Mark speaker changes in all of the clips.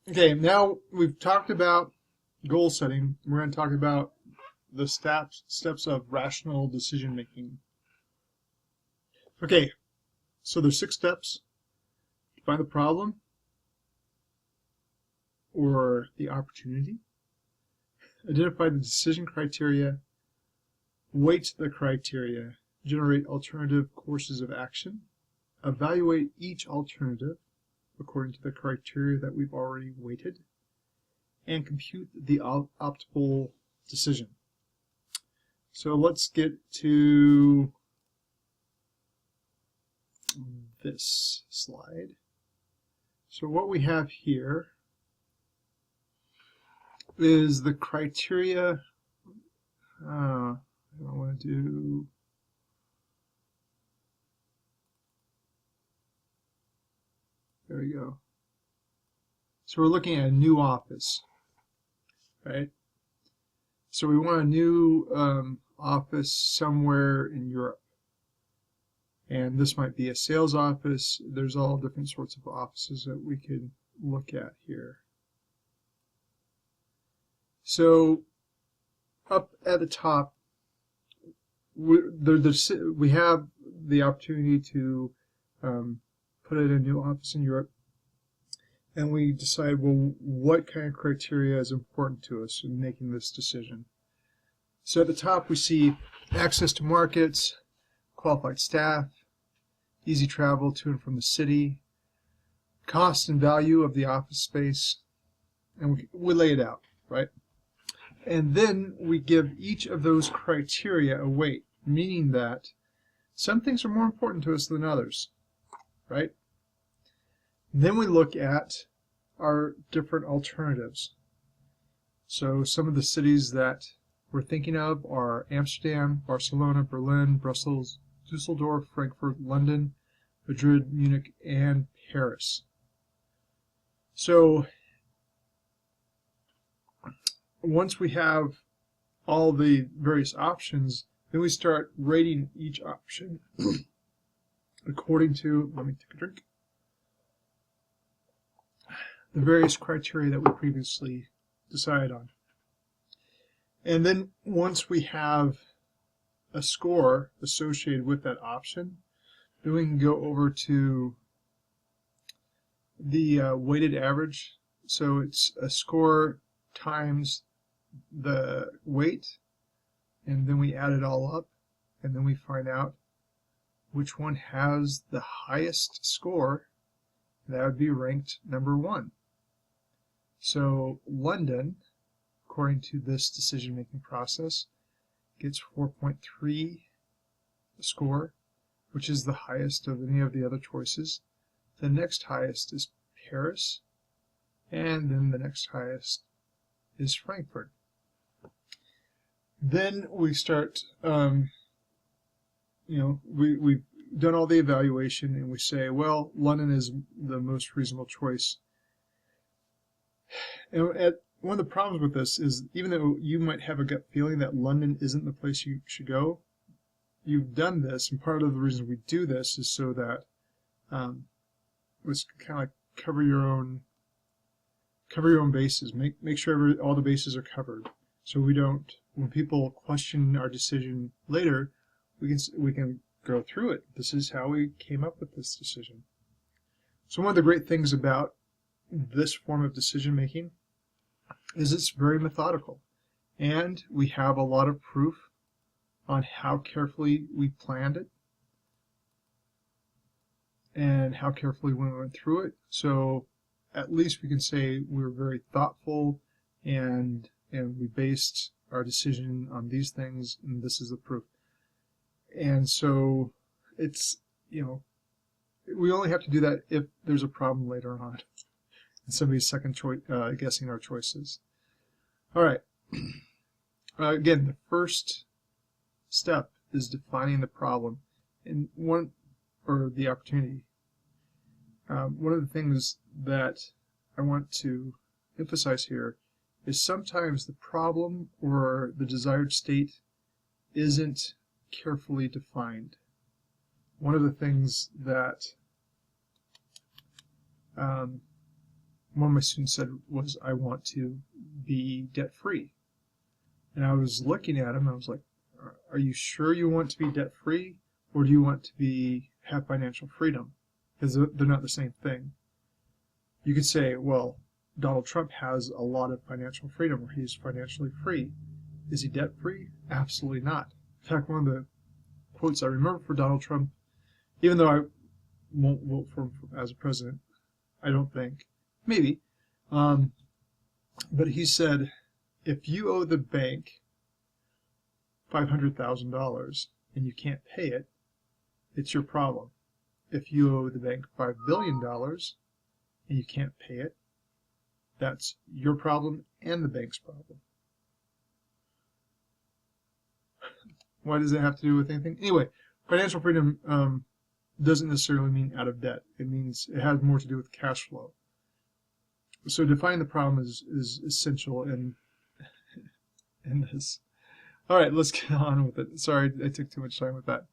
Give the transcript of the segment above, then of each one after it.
Speaker 1: Okay, now we've talked about goal setting. We're going to talk about the steps of rational decision making. Okay, so there's 6 steps. Find the problem or the opportunity. Identify the decision criteria. Weight the criteria. Generate alternative courses of action. Evaluate each alternative according to the criteria that we've already weighted. And compute the optimal decision. So let's get to this slide. So what we have here is the criteria. I want to do there we go. So we're looking at a new office, right? So we want a new office somewhere in Europe. And this might be a sales office. There's all different sorts of offices that we could look at here. So up at the top, we have the opportunity to put in a new office in Europe. And we decide, well, what kind of criteria is important to us in making this decision. So at the top, we see access to markets, qualified staff, easy travel to and from the city, cost and value of the office space, and we lay it out, right? And then we give each of those criteria a weight, meaning that some things are more important to us than others, right? Then we look at our different alternatives. So some of the cities that we're thinking of are Amsterdam, Barcelona, Berlin, Brussels, Dusseldorf, Frankfurt, London, Madrid, Munich, and Paris. So once we have all the various options, then we start rating each option according to, let me take a drink, the various criteria that we previously decided on. And then once we have a score associated with that option, then we can go over to the weighted average. So it's a score times the weight, and then we add it all up, and then we find out which one has the highest score. That would be ranked number 1. So London, according to this decision-making process, gets 4.3 score, which is the highest of any of the other choices. The next highest is Paris, and then the next highest is Frankfurt. Then we start, we've done all the evaluation, and we say, well, London is the most reasonable choice. And one of the problems with this is, even though you might have a gut feeling that London isn't the place you should go, you've done this, and part of the reason we do this is so that let's kind of like cover your own bases. Make sure all the bases are covered, so we don't, when people question our decision later, we can go through it. This is how we came up with this decision. So one of the great things about this form of decision making is it's very methodical, and we have a lot of proof on how carefully we planned it and how carefully we went through it. So at least we can say we were very thoughtful, and we based our decision on these things, and this is the proof. And so it's, we only have to do that if there's a problem later on and somebody's guessing our choices. All right. Again, the first step is defining the problem or the opportunity. One of the things that I want to emphasize here is sometimes the problem or the desired state isn't carefully defined. One of the things that one of my students said was, I want to be debt-free. And I was looking at him, I was like, are you sure you want to be debt-free, or do you want to have financial freedom? Because they're not the same thing. You could say, well, Donald Trump has a lot of financial freedom, or he's financially free. Is he debt-free? Absolutely not. In fact, one of the quotes I remember for Donald Trump, even though I won't vote for him as a president, I don't think, maybe, but he said, if you owe the bank $500,000 and you can't pay it, it's your problem. If you owe the bank $5 billion and you can't pay it, that's your problem and the bank's problem. Why does it have to do with anything? Anyway, financial freedom doesn't necessarily mean out of debt. It means it has more to do with cash flow. So defining the problem is essential in this. All right, let's get on with it. Sorry, I took too much time with that.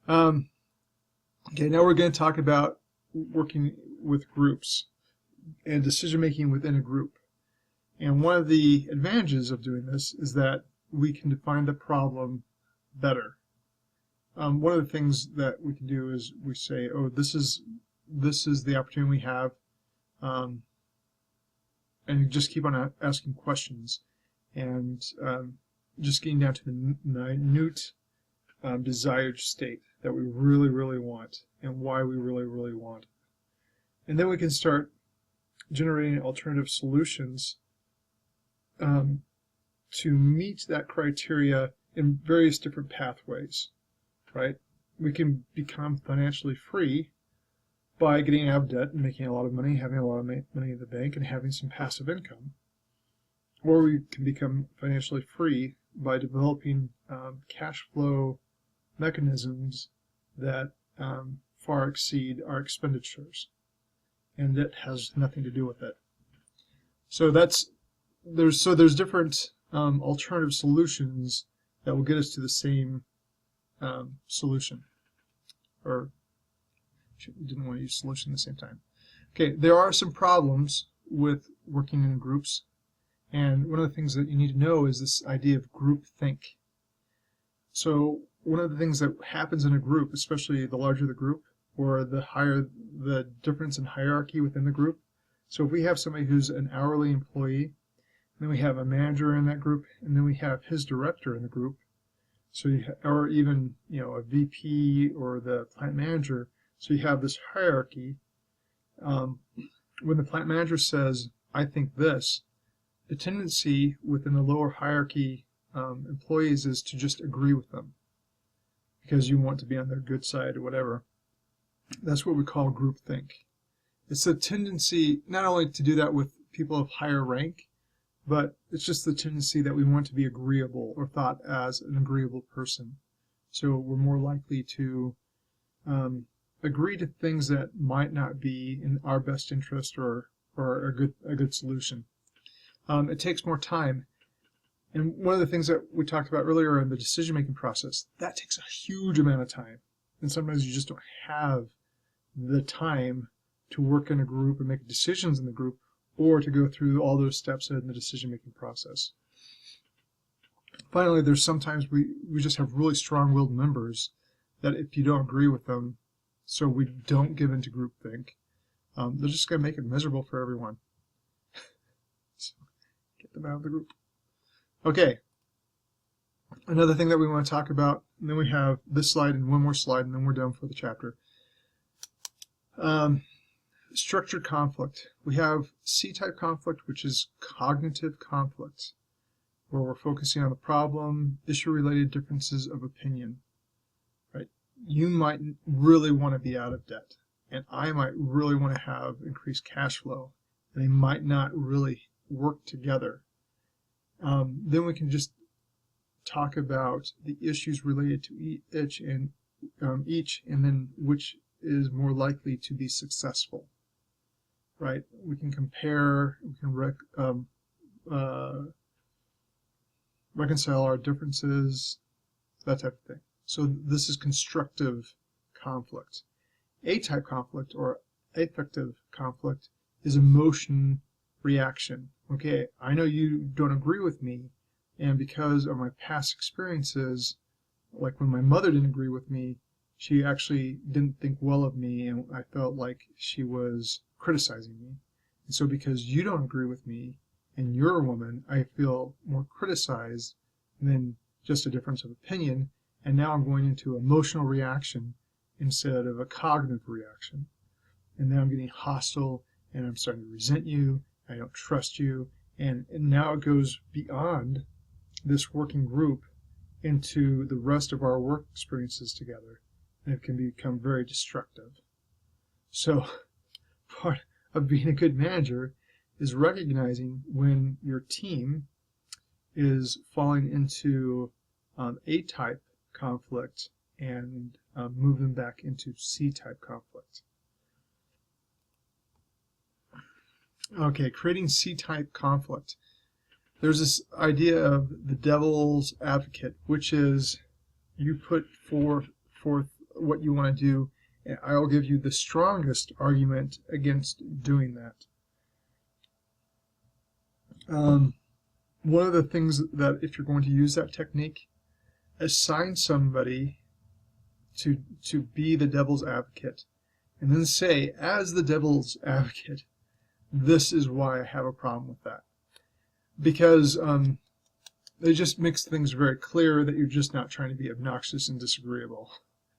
Speaker 1: Okay, now we're going to talk about working with groups and decision-making within a group. And one of the advantages of doing this is that we can define the problem better. One of the things that we can do is we say, oh, this is the opportunity we have, and you just keep on asking questions and just getting down to the minute desired state that we really, really want and why we really, really want. And then we can start generating alternative solutions to meet that criteria in various different pathways, right? We can become financially free by getting out of debt and making a lot of money, having a lot of money in the bank, and having some passive income. Or we can become financially free by developing cash flow mechanisms that far exceed our expenditures, and it has nothing to do with it. So there's different alternative solutions that will get us to the same solution, or didn't want to use solution at the same time. Okay, there are some problems with working in groups, and one of the things that you need to know is this idea of groupthink. So one of the things that happens in a group, especially the larger the group, or the higher the difference in hierarchy within the group. So if we have somebody who's an hourly employee, then we have a manager in that group, and then we have his director in the group. So or even a VP or the plant manager. So you have this hierarchy. When the plant manager says, "I think this," the tendency within the lower hierarchy employees is to just agree with them because you want to be on their good side or whatever. That's what we call groupthink. It's a tendency not only to do that with people of higher rank, but it's just the tendency that we want to be agreeable or thought as an agreeable person. So we're more likely to agree to things that might not be in our best interest or a good solution. It takes more time. And one of the things that we talked about earlier in the decision-making process, that takes a huge amount of time. And sometimes you just don't have the time to work in a group and make decisions in the group, or to go through all those steps in the decision-making process. Finally, there's sometimes we just have really strong-willed members that if you don't agree with them, so we don't give into groupthink, they're just going to make it miserable for everyone. So get them out of the group. Okay. Another thing that we want to talk about, and then we have this slide and one more slide, and then we're done for the chapter. Structured conflict. We have C-type conflict, which is cognitive conflict, where we're focusing on the problem, issue-related differences of opinion. Right? You might really want to be out of debt, and I might really want to have increased cash flow, and they might not really work together. Then we can just talk about the issues related to each, and then which is more likely to be successful. Right? We can compare, we can reconcile our differences, that type of thing. So this is constructive conflict. A-type conflict or affective conflict is emotion reaction. Okay, I know you don't agree with me, and because of my past experiences, like when my mother didn't agree with me, she actually didn't think well of me, and I felt like she was criticizing me. And so because you don't agree with me, and you're a woman, I feel more criticized than just a difference of opinion, and now I'm going into emotional reaction instead of a cognitive reaction. And now I'm getting hostile, and I'm starting to resent you, I don't trust you, and now it goes beyond this working group into the rest of our work experiences together, and it can become very destructive. So part of being a good manager is recognizing when your team is falling into A-type conflict and move them back into C-type conflict. Okay, creating C-type conflict. There's this idea of the devil's advocate, which is you put forth what you want to do, and I'll give you the strongest argument against doing that. One of the things that if you're going to use that technique, assign somebody to be the devil's advocate, and then say, as the devil's advocate, this is why I have a problem with that. Because it just makes things very clear that you're just not trying to be obnoxious and disagreeable.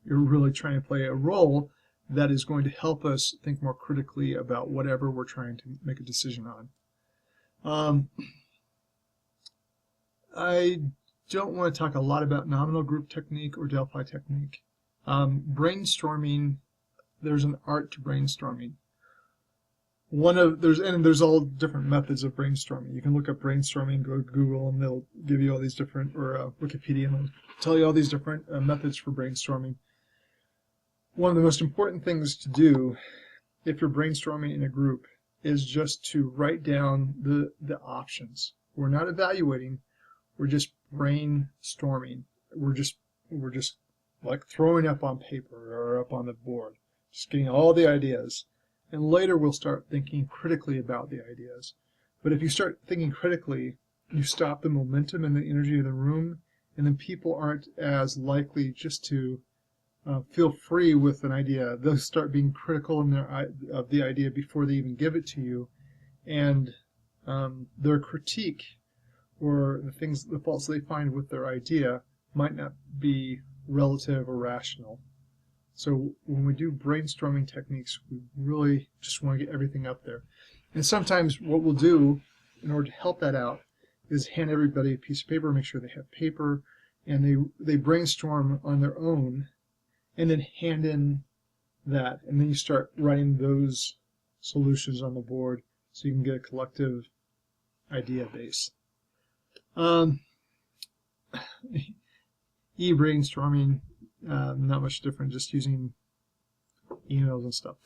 Speaker 1: You're really trying to play a role that is going to help us think more critically about whatever we're trying to make a decision on. I don't want to talk a lot about nominal group technique or Delphi technique. Brainstorming, there's an art to brainstorming. There's all different methods of brainstorming. You can look up brainstorming, go to Google, and they'll give you all these different, or Wikipedia, and they'll tell you all these different methods for brainstorming. One of the most important things to do if you're brainstorming in a group is just to write down the options. We're not evaluating, we're just brainstorming. We're just like throwing up on paper or up on the board, just getting all the ideas. And later we'll start thinking critically about the ideas. But if you start thinking critically, you stop the momentum and the energy of the room, and then people aren't as likely just to feel free with an idea. They'll start being critical of the idea before they even give it to you, and their critique or the faults they find with their idea might not be relative or rational. So when we do brainstorming techniques, we really just want to get everything up there. And sometimes what we'll do in order to help that out is hand everybody a piece of paper, make sure they have paper, and they brainstorm on their own, and then hand in that. And then you start writing those solutions on the board so you can get a collective idea base. E-brainstorming, not much different, just using emails and stuff.